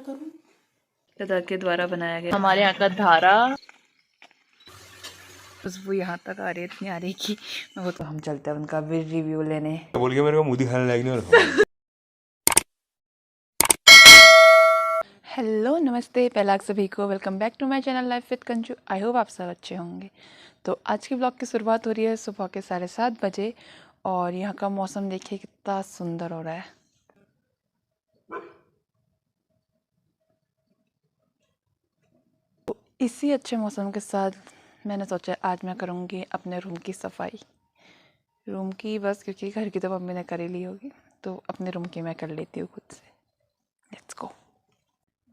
करूं? लता के द्वारा बनाया गया हमारे यहाँ का धारा खुशबू यहाँ तक आ रही है, इतनी आ रही कि वो तो हम चलते हैं उनका भी रिव्यू लेने। बोल के मेरे को मुंह दिखाने लायक नहीं हो रहा। हेलो नमस्ते, पहला आप सभी को welcome back to my channel life with Kanju. I hope आप सब अच्छे होंगे। तो आज की ब्लॉग की शुरुआत हो रही है सुबह के 7:30 बजे और यहाँ का मौसम देखिए कितना सुंदर हो रहा है। तो इसी अच्छे मौसम के साथ मैंने सोचा आज मैं करूँगी अपने रूम की सफाई। रूम की बस, क्योंकि घर की तो मम्मी ने कर ही ली होगी, तो अपने रूम की मैं कर लेती हूँ खुद से। Let's go.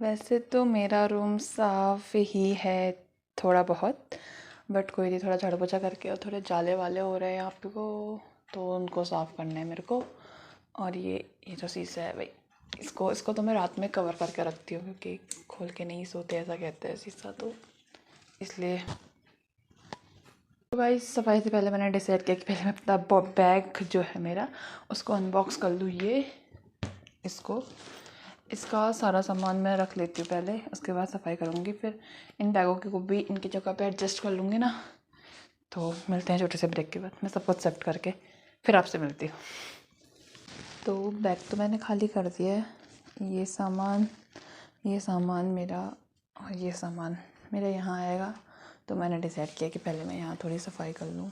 वैसे तो मेरा रूम साफ़ ही है थोड़ा बहुत, बट कोई नहीं, थोड़ा झाड़ू पोछा करके और थोड़े जाले वाले हो रहे हैं यहाँ पे को, तो उनको साफ़ करना है मेरे को। और ये जो शीशा है भाई, इसको तो मैं रात में कवर करके रखती हूँ क्योंकि खोल के नहीं सोते ऐसा कहते हैं शीशा, तो इसलिए। तो भाई सफाई से पहले मैंने डिसाइड किया कि पहले मैं अपना बैग जो है मेरा उसको अनबॉक्स कर लूँ। इसका सारा सामान मैं रख लेती हूँ पहले, उसके बाद सफाई करूँगी। फिर इन बैगों को भी इनकी जगह पे एडजस्ट कर लूँगी ना। तो मिलते हैं छोटे से ब्रेक के बाद, मैं सब कुछ सेट करके फिर आपसे मिलती हूँ। तो बैग तो मैंने खाली कर दिया है। ये सामान मेरा और ये सामान मेरा यहाँ आएगा, तो मैंने डिसाइड किया कि पहले मैं यहाँ थोड़ी सफाई कर लूँ।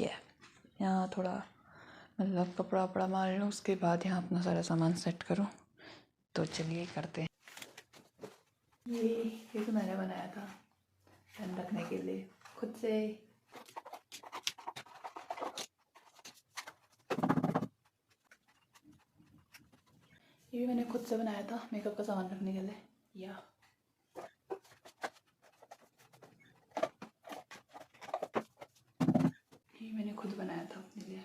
यहाँ थोड़ा मतलब कपड़ा वपड़ा मार लूँ, उसके बाद यहाँ अपना सारा सामान सेट करूँ। तो चलिए करते हैं। ये तो मैंने बनाया था ध्यान रखने के लिए खुद से। ये भी मैंने खुद से बनाया था मेकअप का सामान रखने के लिए। ये मैंने खुद बनाया था अपने लिए।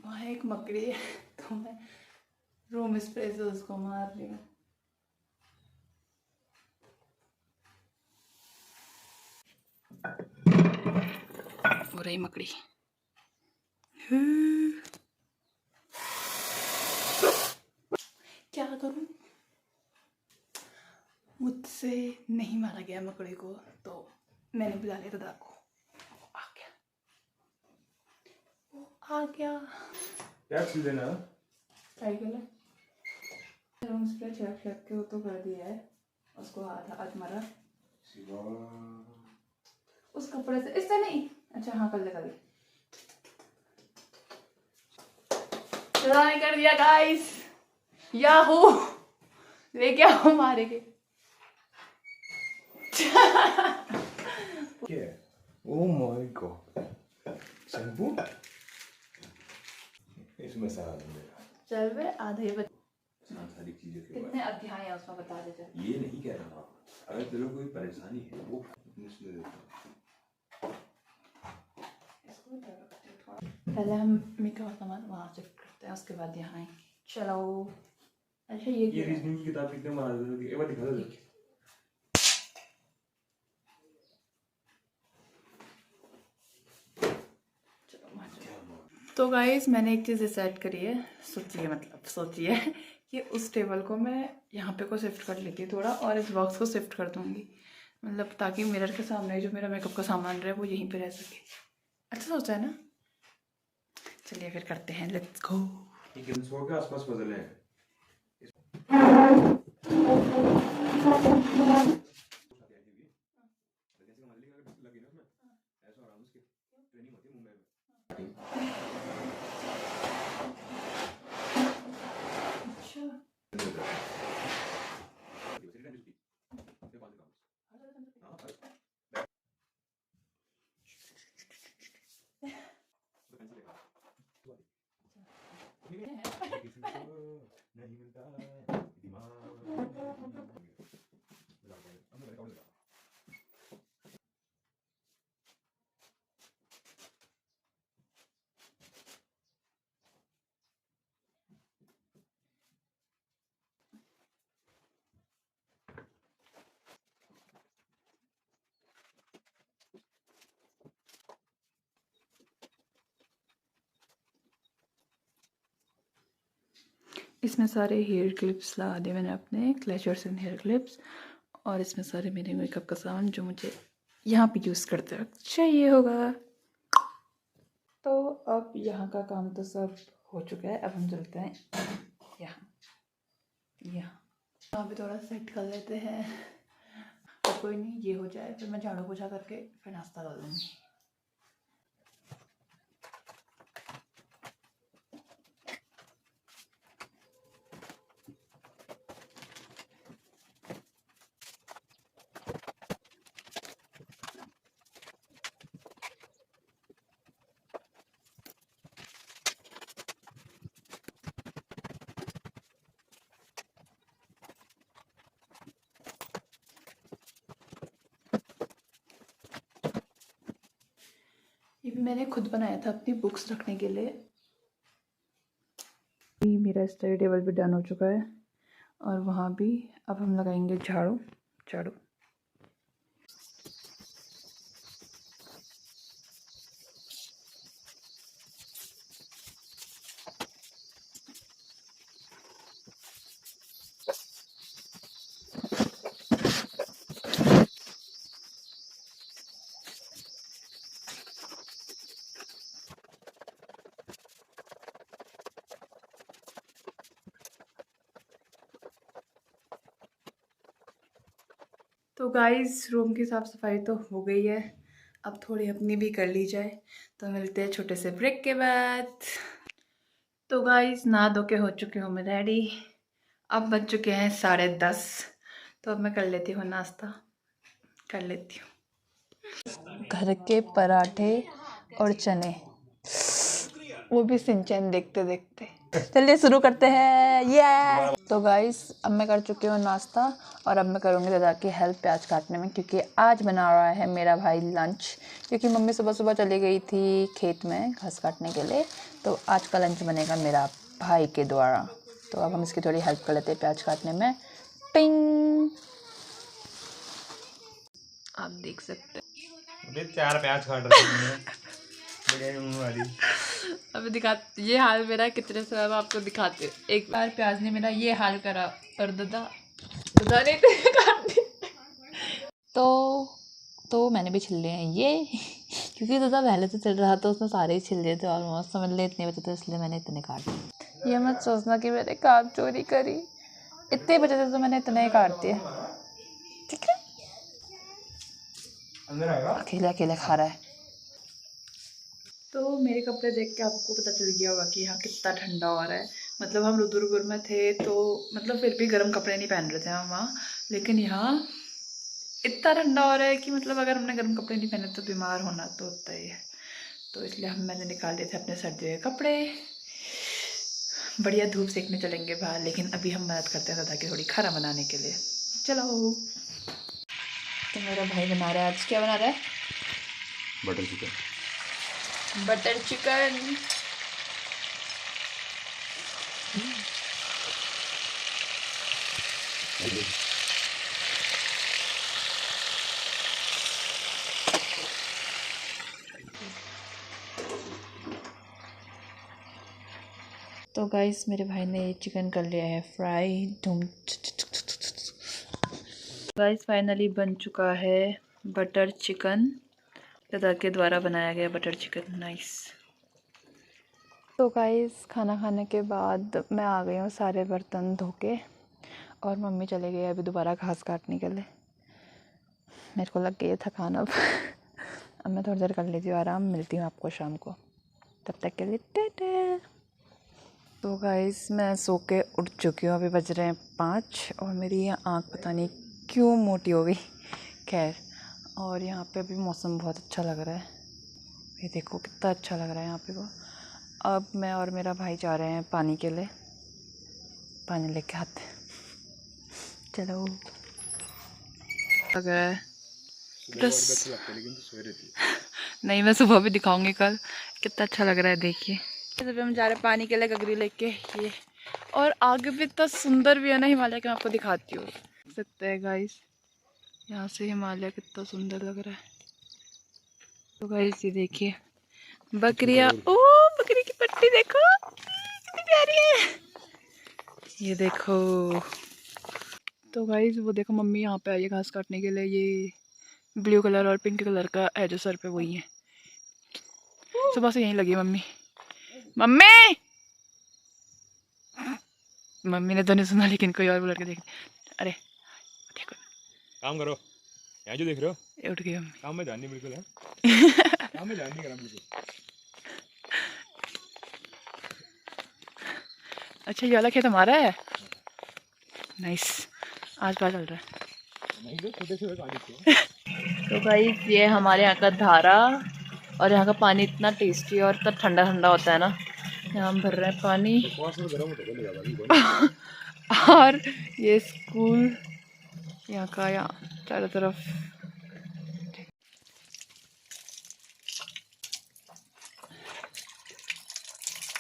वहाँ एक मकड़ी है तो मैं रूम स्प्रे से उसको मार रही हूँ। हो रही मकड़ी। क्या करूँ, मुझसे नहीं मारा गया मकड़ी को, तो मैंने बुला लिया दादा को। वो आ गया। क्या चीज है ना साइकिल है, रूम स्प्रे छिड़क छिड़क के वो तो कर दिया है, उसको हाथ मारा उस कपड़े से, इससे नहीं। अच्छा हाँ, कर ले कर दिया गाइस। याहू लेके आओ मारेंगे। क्या? ओह माय गॉड, शैम्पू इसमें सारा मिलेगा। चल वे आधे सारी चीजें के कितने अध्याय है उसमें बता दे चल। ये नहीं कह रहा, अगर तेरे को कोई परेशानी है वो इसमें पहले हम मेकअप का सामान वहाँ चेक करते हैं, उसके बाद यहाँ आएंगे। चलो। अच्छा ये रीजनिंग की किताब कितने बना देते, एक बार दिखा दे। तो गाइस मैंने एक चीज़ डिसाइड करी है, सोचिए कि उस टेबल को मैं यहाँ पे को शिफ्ट कर लेती हूँ थोड़ा, और इस बॉक्स को शिफ्ट कर दूँगी, मतलब ताकि मिरर के सामने जो मेरा मेकअप का सामान रहे वो यहीं पे रह सके। अच्छा सोचा है ना। चलिए फिर करते हैं, लेट्स गो। ये 100 के आसपास पजल है। नहीं मिलता इसमें सारे हेयर क्लिप्स लगा दिए मैंने अपने क्लेचर्स एंड हेयर क्लिप्स, और इसमें सारे मेरे मेकअप का सामान जो मुझे यहाँ पे यूज़ करते वक्त चाहिए होगा। तो अब यहाँ का काम तो सब हो चुका है, अब हम चलते हैं यहाँ यहाँ पे थोड़ा सेट कर लेते हैं। तो कोई नहीं, ये हो जाए फिर मैं झाड़ू पोछा करके फिर नाश्ता कर लूँगी। ये भी मैंने खुद बनाया था अपनी बुक्स रखने के लिए। मेरा स्टडी टेबल भी डन हो चुका है और वहाँ भी अब हम लगाएंगे झाड़ू झाड़ू। तो गाइस रूम की साफ़ सफाई तो हो गई है, अब थोड़ी अपनी भी कर ली जाए। तो मिलते हैं छोटे से ब्रेक के बाद। तो गाइस नहा धो के हो चुकी हूँ मैं रेडी। अब बज चुके हैं 10:30। तो अब मैं कर लेती हूँ नाश्ता, कर लेती हूँ। घर के पराठे और चने, वो भी सिंचन देखते देखते। चलिए शुरू करते हैं। ये तो गाइस अब मैं कर चुकी हूँ नाश्ता और अब मैं करूँगी दादा की हेल्प प्याज काटने में, क्योंकि आज बना रहा है मेरा भाई लंच। क्योंकि मम्मी सुबह सुबह चली गई थी खेत में घास काटने के लिए, तो आज का लंच बनेगा मेरा भाई के द्वारा। तो अब हम इसकी थोड़ी हेल्प कर लेते हैं प्याज काटने में। पिंग, आप देख सकते हैं 4 प्याज काट रहे वाली। अभी दिखा, ये हाल मेरा कितने समय में आपको दिखाते। एक बार प्याज ने मेरा ये हाल करा और दादा ने काट दी। तो मैंने भी छिल लिए हैं ये क्योंकि दादा पहले तो चल रहा था उसमें सारे ही छिल लिए थे ऑलमोस्ट, समझ ले इतने बचे थे, इसलिए मैंने इतने काट दिए। ये मत सोचना कि मैंने काम चोरी करी, इतने बचे थे तो मैंने इतने ही काट दिए। ठीक है, अंदर आएगा अकेले अकेले खा रहा है। तो मेरे कपड़े देख के आपको पता चल गया होगा कि यहाँ कितना ठंडा हो रहा है। मतलब हम रुद्रपुर में थे तो मतलब फिर भी गर्म कपड़े नहीं पहन रहे थे हम वहाँ, लेकिन यहाँ इतना ठंडा हो रहा है कि मतलब अगर हमने गर्म कपड़े नहीं पहने तो बीमार होना तो होता ही है। तो इसलिए मैंने निकाल दिए थे अपने सर्दियों के कपड़े। बढ़िया धूप सेकने चलेंगे बाहर, लेकिन अभी हम मदद करते हैं दादा की थोड़ी खाना बनाने के लिए। चलो। तो मेरा भाई बना रहा है, आज क्या बना रहा है? Butter chicken. Butter chicken. तो गाइस मेरे भाई ने ये चिकन कर लिया है फ्राई। गाइस फाइनली बन चुका है बटर चिकन, दादा के द्वारा बनाया गया बटर चिकन। नाइस। तो गाइस खाना खाने के बाद मैं आ गई हूँ सारे बर्तन धो के, और मम्मी चले गए अभी दोबारा घास काटने के लिए। मेरे को लग गई है थकान अब अब मैं थोड़ी देर कर लेती हूँ आराम। मिलती हूँ आपको शाम को, तब तक के लिए टाटा। तो गाइस मैं सो के उठ चुकी हूँ, अभी बज रहे हैं 5 और मेरी ये आँख पता नहीं क्यों मोटी हो गई। खैर, और यहाँ पे अभी मौसम बहुत अच्छा लग रहा है। ये देखो कितना अच्छा लग रहा है यहाँ पे को। अब मैं और मेरा भाई जा रहे हैं पानी के लिए, पानी लेके आते हैं। चलो। लग रहा है नहीं, मैं सुबह भी दिखाऊंगी कल, कितना अच्छा लग रहा है। देखिए अभी हम जा रहे हैं पानी के लिए गगरी लेके। ये और आगे भी इतना सुंदर भी है ना हिमालय के, मैं आपको दिखाती हूँ। देख सकते हैं गाइस यहाँ से हिमालय कितना सुंदर लग रहा है। तो गाइस ये देखिए बकरियाँ, ओ बकरी की पट्टी देखो कितनी प्यारी है। ये देखो। तो गाइस वो देखो मम्मी यहाँ पे आई है घास काटने के लिए। ये ब्लू कलर और पिंक कलर का है जो सर पे वही है। सुबह से यहीं लगी है मम्मी। मम्मी मम्मी ने तो नहीं सुना लेकिन कोई और वो लड़के देख। अरे देखो काम करो, यहाँ जो देख रहे हो ये उठ गई मम्मी। काम में ध्यान नहीं बिल्कुल है। काम में ध्यान नहीं करना बिल्कुल। अच्छा ये वाला खेत हमारा है। नाइस। आज पता चल रहा है। नहीं तो छोटे से पानी से। तो गाइस ये हमारे यहाँ का धारा और यहाँ का पानी इतना टेस्टी और इतना ठंडा ठंडा होता है ना। यहाँ हम भर रहे हैं पानी। और ये स्कूल यहाँ का, यहाँ चारों तरफ।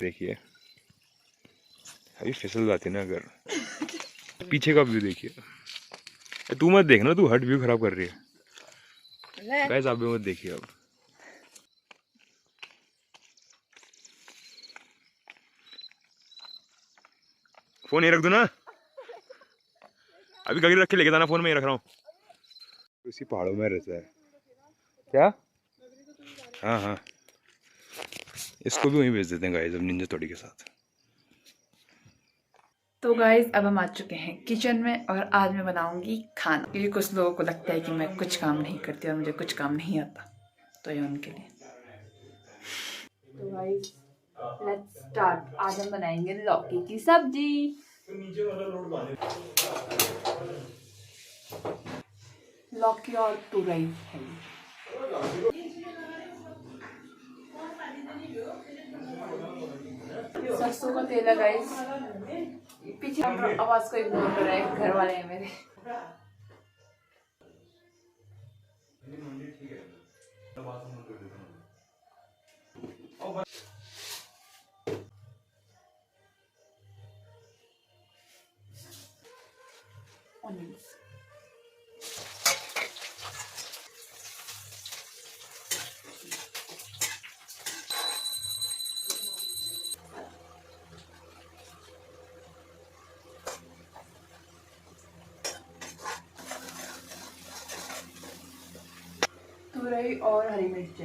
देखिए अभी फिसल जाती ना अगर। पीछे का व्यू देखिए। तू मत देखना, तू हट व्यू खराब कर रही है। गाइस आप भी मत देखिए अब। फोन ये रख दो ना, अभी गली रख के लेके जाना। फोन में ही रख रहा हूँ। उसी पहाड़ों में रहता है क्या? हाँ हाँ, इसको भी वहीं भेज देते हैं गाइस अब निंजा तोड़ी के साथ। तो गाइस अब हम आ चुके हैं किचन में और आज मैं बनाऊंगी खाना, क्योंकि कुछ लोगों को लगता है कि मैं कुछ काम नहीं करती और मुझे कुछ काम नहीं आता, तो ये उनके लिए। तो गाइस लेट्स स्टार्ट। आज हम बनाएंगे लौकी की सब्जी। लौकी और तुरई है। सरसों का तेल है गाइस। पीछे आवाज को इग्नोर कर रहा है, घर वाले हैं मेरे। Onions. तुरई और हरी मिर्च।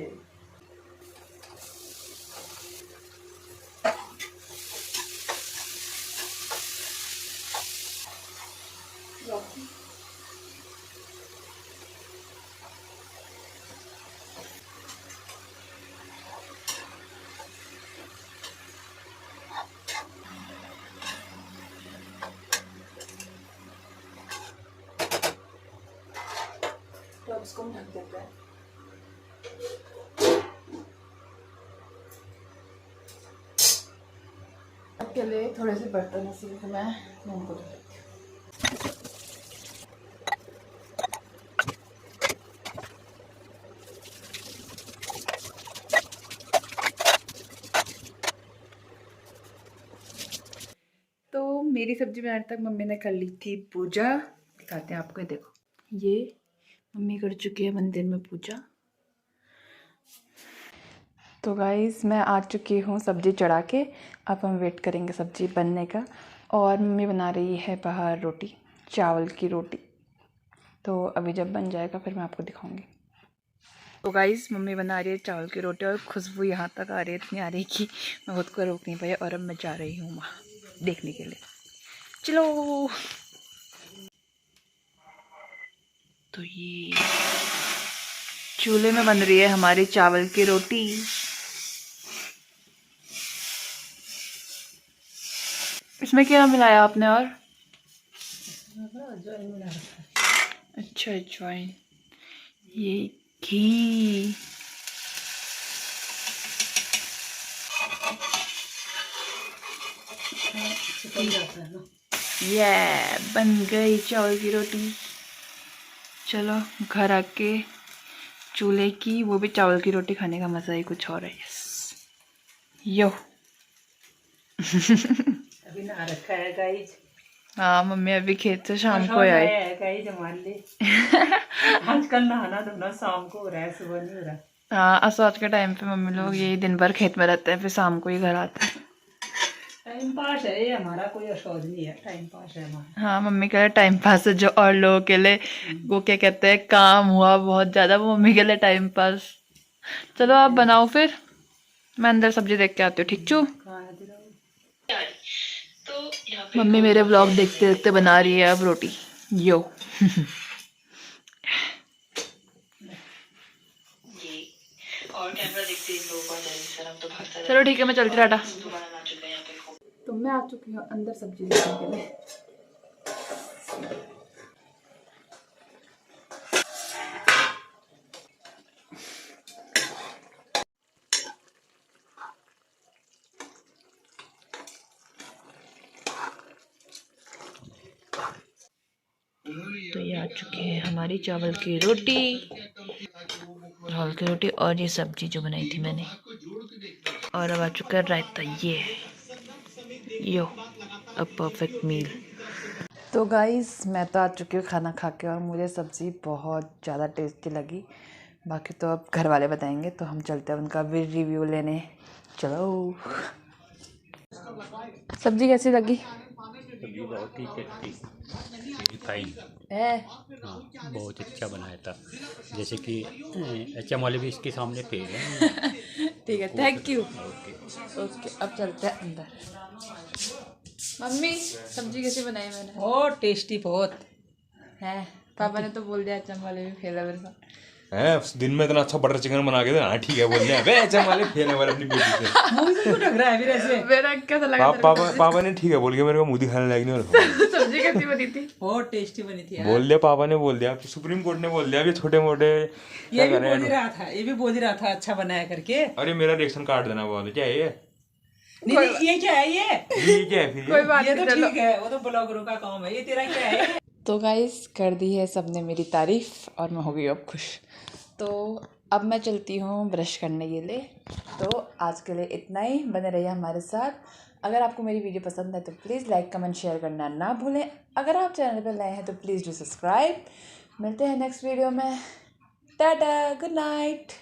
तो अब इसको हम ढक देते हैं। के लिए थोड़े से बर्तन इसीलिए मैं उनको धो देती हूँ। तो मेरी सब्जी बनाने तक मम्मी ने कर ली थी पूजा। दिखाते हैं आपको, देखो ये मम्मी कर चुकी है मंदिर में पूजा। तो गाइस मैं आ चुकी हूँ सब्ज़ी चढ़ा के। अब हम वेट करेंगे सब्ज़ी बनने का। और मम्मी बना रही है बाहर रोटी, चावल की रोटी। तो अभी जब बन जाएगा फिर मैं आपको दिखाऊंगी। तो गाइस मम्मी बना रही है चावल की रोटी और खुशबू यहाँ तक आ रही है, इतनी आ रही कि मैं खुद को रोक नहीं पाई। और अब मैं जा रही हूँ वहाँ देखने के लिए। चलो। तो ये चूल्हे में बन रही है हमारी चावल की रोटी। इसमें क्या मिलाया आपने? और अच्छा अजवाइन, ये घी, ये बन गई चावल की रोटी। चलो घर आके चूल्हे की वो भी चावल की रोटी खाने का मज़ा ही कुछ और है। यस यो। अभी नहा रखा है गाइस। हाँ मम्मी अभी खेत से शाम को आए गाइस हमारे लिए। आजकल नहाना धोना शाम को हो रहा है, सुबह नहीं हो रहा। हाँ आज के टाइम पे मम्मी लोग यही दिन भर खेत में रहते हैं, फिर शाम को ही घर आते हैं। टाइम पास है ये हमारा, कोई औषध नहीं है, टाइम पास है हमारा। हाँ, मम्मी के लिए टाइम पास है, जो और लोगों के लिए वो क्या कहते हैं काम हुआ बहुत ज्यादा, वो मम्मी के लिए टाइम पास। चलो आप बनाओ फिर, मैं अंदर सब्जी देख के आती हूँ, ठीक चू। मम्मी मेरे व्लॉग देखते देखते बना रही है अब रोटी। यो चलो ठीक है, मैं चलती टाटा। तो मैं आ चुकी हूँ अंदर सब्जी देखने के लिए। तो ये आ चुकी है हमारी चावल की रोटी, और ये सब्जी जो बनाई थी मैंने, और अब आ चुका है रायता। ये यो अ परफेक्ट मील। तो गाइस मैं तो आ चुकी हूँ खाना खा के, और मुझे सब्ज़ी बहुत ज़्यादा टेस्टी लगी। बाकी तो अब घर वाले बताएंगे, तो हम चलते हैं उनका भी रिव्यू लेने। चलो, सब्ज़ी कैसी लगी? सब्जी बहुत ही टेस्टी फाइन। है हाँ, बहुत अच्छा बनाया था, जैसे कि एचएम वाले भी इसके सामने पे हैं। ठीक है, थैंक यू। ओके। ओके, अब चलते हैं अंदर। मम्मी सब्जी कैसी बनाई मैंने? बहुत टेस्टी, बहुत है, पापा ने तो बोल दिया चम वाले भी फेल है मेरे साथ। हैं दिन में इतना अच्छा बटर चिकन बना के दे। हाँ ठीक है, बोल दिया बे अच्छा वाले फेल है वाले अपनी बेटी से। मुंह से क्यों ढक रहा है फिर ऐसे? मेरा कैसा लगा पापा ने ठीक है बोल के मेरे को मुंह दिखाने लायक नहीं हो। सब्जी कैसी बनी थी? बहुत टेस्टी बनी थी यार। बोल दिया पापा ने, बोल दिया सुप्रीम कोर्ट ने बोल दिया, ये छोटे मोटे ये भी बोल ही रहा था, ये भी बोल ही रहा था अच्छा बनाया करके। अरे मेरा रिएक्शन काट देना बोल, क्या है ये? नहीं, ये क्या है ये? ये क्या है फिर कोई बात ये नहीं, तो चलो। ठीक है, वो तो ब्लॉगरों का काम है, ये तेरा क्या है? तो गाइस कर दी है सबने मेरी तारीफ, और मैं हो गई अब खुश। तो अब मैं चलती हूँ ब्रश करने के लिए। तो आज के लिए इतना ही, बने रहिए हमारे साथ। अगर आपको मेरी वीडियो पसंद है तो प्लीज़ लाइक कमेंट शेयर करना ना भूलें। अगर आप चैनल पर नए हैं तो प्लीज़ डू सब्सक्राइब। मिलते हैं नेक्स्ट वीडियो में। Tata, good night.